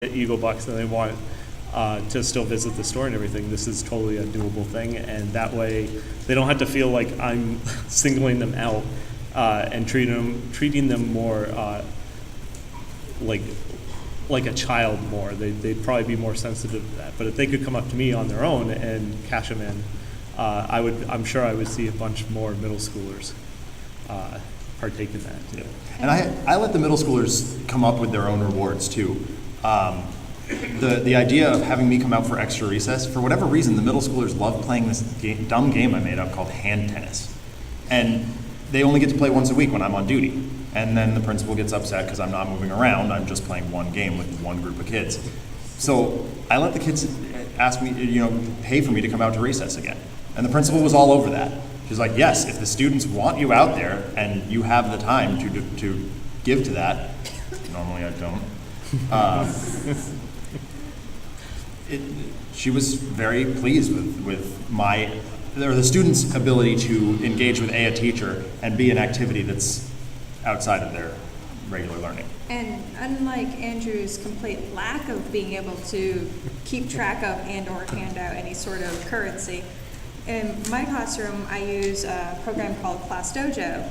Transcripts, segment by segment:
Eagle Bucks and they want to still visit the store and everything, this is totally a doable thing, and that way they don't have to feel like I'm singling them out and treating them more like a child more. They'd probably be more sensitive to that. But if they could come up to me on their own and cash them in, I'm sure I would see a bunch more middle schoolers partake in that too. And I let the middle schoolers come up with their own rewards too. The idea of having me come out for extra recess, for whatever reason, the middle schoolers love playing this dumb game I made up called hand tennis. And they only get to play once a week when I'm on duty. And then the principal gets upset because I'm not moving around, I'm just playing one game with one group of kids. So I let the kids ask me, pay for me to come out to recess again. And the principal was all over that. She's like, yes, if the students want you out there and you have the time to give to that, normally I don't. She was very pleased with the students' ability to engage with a teacher and be an activity that's outside of their regular learning. And unlike Andrew's complete lack of being able to keep track of and or hand out any sort of currency, in my classroom I use a program called Class Dojo,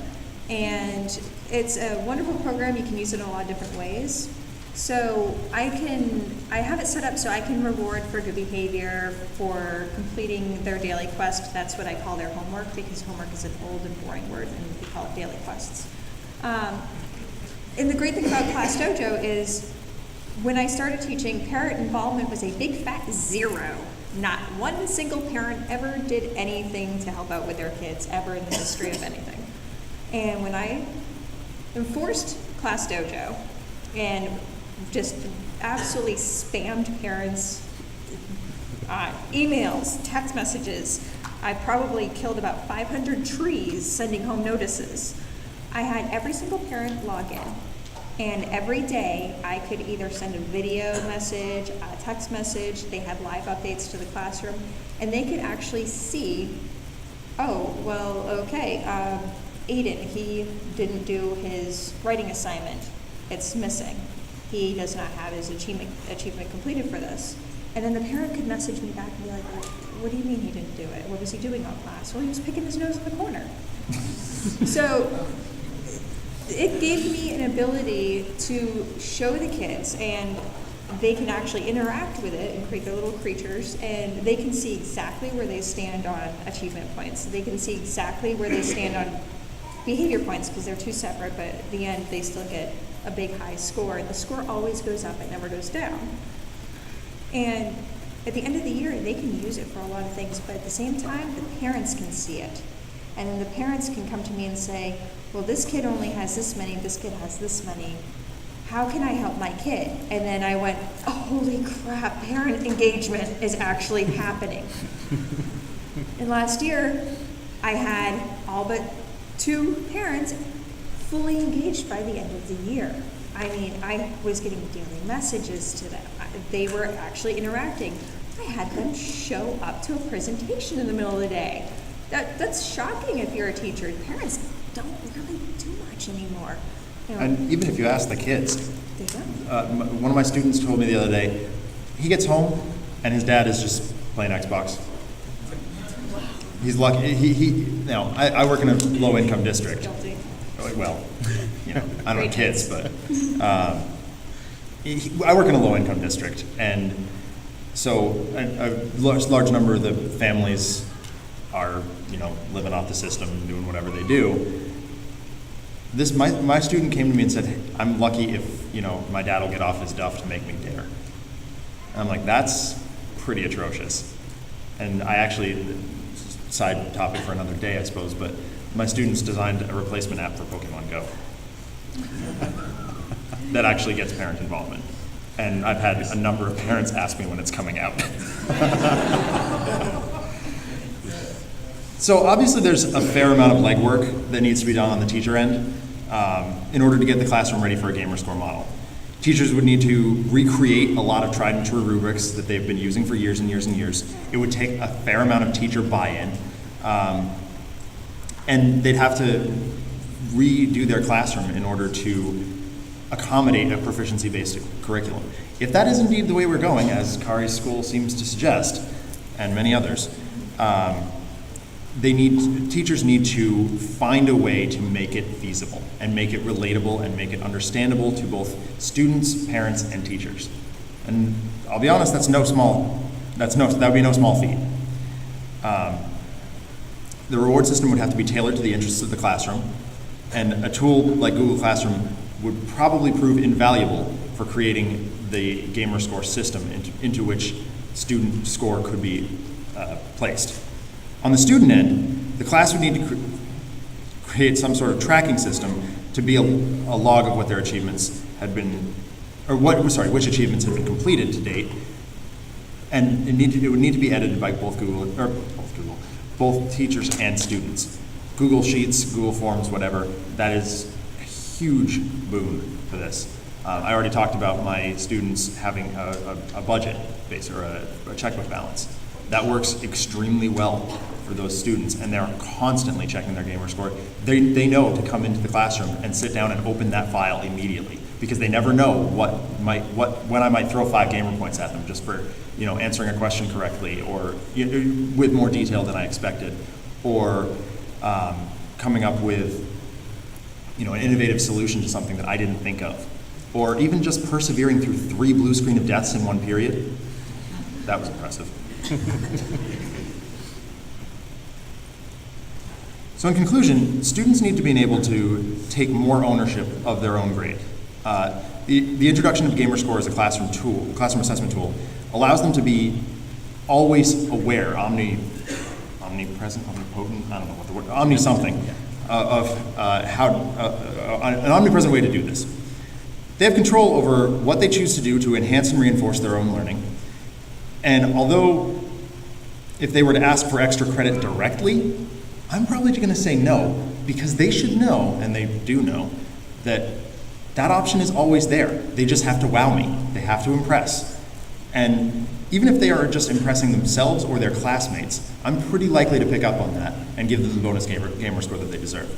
and it's a wonderful program. You can use it in a lot of different ways. So I have it set up so I can reward for good behavior for completing their daily quest. That's what I call their homework, because homework is an old and boring word and we call it daily quests. And the great thing about Class Dojo is when I started teaching, parent involvement was a big fat 0. Not one single parent ever did anything to help out with their kids ever in the history of anything. And when I enforced Class Dojo and just absolutely spammed parents, emails, text messages. I probably killed about 500 trees sending home notices. I had every single parent log in, and every day I could either send a video message, a text message. They had live updates to the classroom, and they could actually see, oh, well, okay, Aiden, he didn't do his writing assignment. It's missing. He does not have his achievement completed for this. And then the parent could message me back and be like, what do you mean he didn't do it? What was he doing on class? Well, he was picking his nose in the corner. So it gave me an ability to show the kids, and they can actually interact with it and create their little creatures, and they can see exactly where they stand on achievement points. They can see exactly where they stand on behavior points, because they're two separate, but at the end they still get a big high score, and the score always goes up, it never goes down. And at the end of the year they can use it for a lot of things, but at the same time the parents can see it, and then the parents can come to me and say, well, this kid only has this many, this kid has this many, how can I help my kid? And then I went, oh, holy crap, parent engagement is actually happening. And last year I had all but 2 parents fully engaged by the end of the year. I mean, I was getting daily messages to them. They were actually interacting. I had them show up to a presentation in the middle of the day. That's shocking if you're a teacher. Parents don't really do much anymore. And even if you ask the kids, they don't. One of my students told me the other day, he gets home and his dad is just playing Xbox. He's lucky. I work in a low-income district. Guilty. Well, I don't have kids, but I work in a low-income district, and so a large number of the families are, living off the system and doing whatever they do. My student came to me and said, I'm lucky if, my dad will get off his duff to make me dinner. And I'm like, that's pretty atrocious. And I actually, side topic for another day, I suppose, but my students designed a replacement app for Pokemon Go that actually gets parent involvement. And I've had a number of parents ask me when it's coming out. So obviously there's a fair amount of legwork that needs to be done on the teacher end in order to get the classroom ready for a GamerScore model. Teachers would need to recreate a lot of tried and true rubrics that they've been using for years and years and years. It would take a fair amount of teacher buy-in. And they'd have to redo their classroom in order to accommodate a proficiency-based curriculum. If that is indeed the way we're going, as Kari's school seems to suggest, and many others, teachers need to find a way to make it feasible and make it relatable and make it understandable to both students, parents, and teachers. And I'll be honest, that would be no small feat. The reward system would have to be tailored to the interests of the classroom, and a tool like Google Classroom would probably prove invaluable for creating the GamerScore system into which student score could be placed. On the student end, the class would need to create some sort of tracking system to be a log of what their achievements had been, which achievements had been completed to date, and it would need to be edited by both teachers and students. Google Sheets, Google Forms, whatever, that is a huge boon for this. I already talked about my students having a budget base or a checkbook balance. That works extremely well for those students, and they're constantly checking their GamerScore. They know to come into the classroom and sit down and open that file immediately, because they never know when I might throw 5 gamer points at them just for answering a question correctly, or with more detail than I expected, or coming up with an innovative solution to something that I didn't think of, or even just persevering through 3 blue screen of deaths in one period. That was impressive. So in conclusion, students need to be able to take more ownership of their own grade. The introduction of GamerScore as a classroom assessment tool, allows them to be always aware, omnipresent, omnipotent, I don't know what the word, omni-something, of an omnipresent way to do this. They have control over what they choose to do to enhance and reinforce their own learning. And although if they were to ask for extra credit directly, I'm probably going to say no, because they should know, and they do know, that option is always there. They just have to wow me. They have to impress. And even if they are just impressing themselves or their classmates, I'm pretty likely to pick up on that and give them the bonus gamer score that they deserve.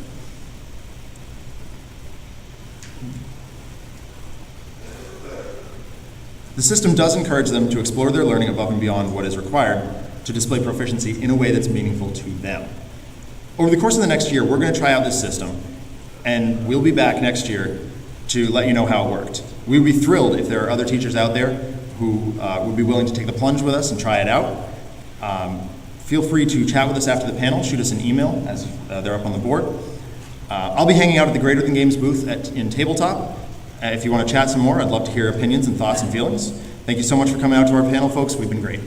The system does encourage them to explore their learning above and beyond what is required to display proficiency in a way that's meaningful to them. Over the course of the next year, we're going to try out this system, and we'll be back next year to let you know how it worked. We would be thrilled if there are other teachers out there who would be willing to take the plunge with us and try it out. Feel free to chat with us after the panel. Shoot us an email, as they're up on the board. I'll be hanging out at the Greater Than Games booth in Tabletop. If you want to chat some more, I'd love to hear opinions and thoughts and feelings. Thank you so much for coming out to our panel, folks. We've been great.